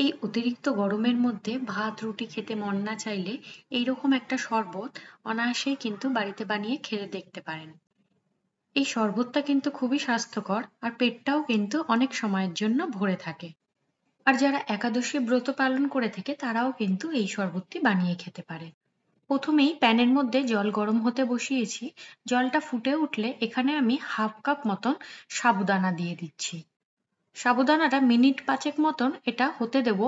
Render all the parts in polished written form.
এই অতিরিক্ত গরমের মধ্যে ভাত রুটি খেতে মন না চাইলে এইরকম একটা শরবত অনায়াসেই কিন্তু বাড়িতে বানিয়ে খেয়ে দেখতে পারেন। এই শরবতটা কিন্তু খুবই স্বাস্থ্যকর আর পেটটাও কিন্তু অনেক সময়ের জন্য ভরে থাকে। আর যারা একাদশী ব্রত পালন করে থাকে তারাও কিন্তু এই শরবতটি বানিয়ে খেতে পারে। প্রথমেই প্যানের মধ্যে জল গরম হতে বসিয়েছি। জলটা ফুটে উঠলে এখানে আমি হাফ কাপ মতন সাবুদানা দিয়ে দিচ্ছি। সাবুদানাটা মিনিট ৫ মতন এটা হতে দেব।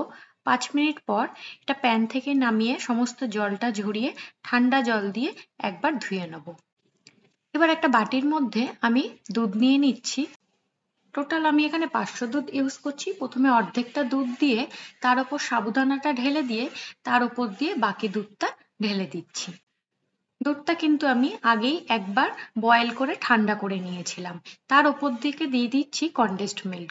৫ মিনিট পর এটা প্যান থেকে নামিয়ে সমস্ত জলটা ঝরিয়ে ঠান্ডা জল দিয়ে একবার ধুয়ে নেব। এবার একটা বাটির মধ্যে আমি দুধ নিয়ে নিচ্ছি। টোটাল আমি এখানে ৫০০ দুধ ইউজ করছি। প্রথমে অর্ধেকটা দুধ দিয়ে তার উপর সাবুদানাটা ঢেলে দিয়ে তার উপর দিয়ে বাকি দুধটা ঢেলে দিচ্ছি। দুধটা কিন্তু আমি আগেই একবার বয়েল করে ঠান্ডা করে নিয়েছিলাম। তার উপর দিকে দিয়ে দিচ্ছি কনডেন্সড মিল্ক।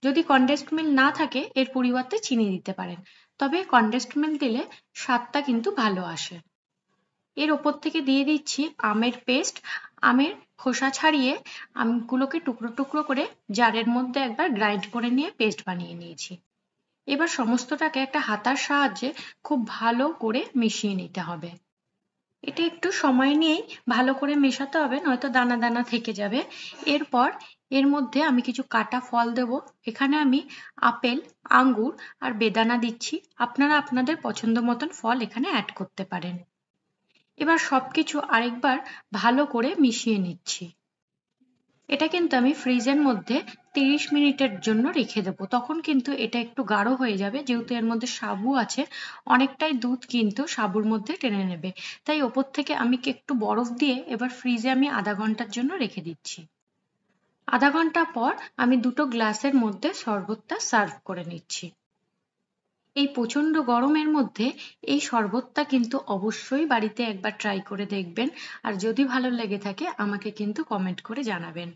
যদি কনডেন্সড মিল্ক না থাকে এর পরিবর্তে চিনি দিতে পারেন, তবে কনডেন্সড মিল্ক দিলে স্বাদটা কিন্তু ভালো আসে। এর ওপর থেকে দিয়ে দিচ্ছি আমের পেস্ট। আমের খোসা ছাড়িয়ে আমগুলোকে টুকরো টুকরো করে জারের মধ্যে একবার গ্রাইন্ড করে নিয়ে পেস্ট বানিয়ে নিয়েছি। এবার সমস্তটাকে একটা হাতার সাহায্যে খুব ভালো করে মিশিয়ে নিতে হবে। এটা একটু সময় নিয়েই ভালো করে মেশাতে হবে, নয়তো দানা দানা থেকে যাবে। এরপর এর মধ্যে আমি কিছু কাটা ফল দেব। এখানে আমি আপেল, আঙ্গুর আর বেদানা দিচ্ছি। আপনারা আপনাদের পছন্দ মতন ফল এখানে অ্যাড করতে পারেন। এবার সবকিছু আরেকবার ভালো করে মিশিয়ে নিচ্ছি। এটা কিন্তু আমি ফ্রিজের মধ্যে ৩০ মিনিটের জন্য রেখে দেবো। তখন কিন্তু এটা একটু গাঢ় হয়ে যাবে, যেহেতু এর মধ্যে সাবু আছে। অনেকটাই দুধ কিন্তু সাবুর মধ্যে টেনে নেবে। তাই ওপর থেকে আমি একটু বরফ দিয়ে এবার ফ্রিজে আমি আধা ঘন্টার জন্য রেখে দিচ্ছি। আধা ঘন্টা পর আমি দুটো গ্লাসের মধ্যে শরবতটা সার্ভ করে নিচ্ছি। এই প্রচন্ড গরমের মধ্যে এই শরবতটা কিন্তু অবশ্যই বাড়িতে একবার ট্রাই করে দেখবেন। আর যদি ভালো লেগে থাকে আমাকে কিন্তু কমেন্ট করে জানাবেন।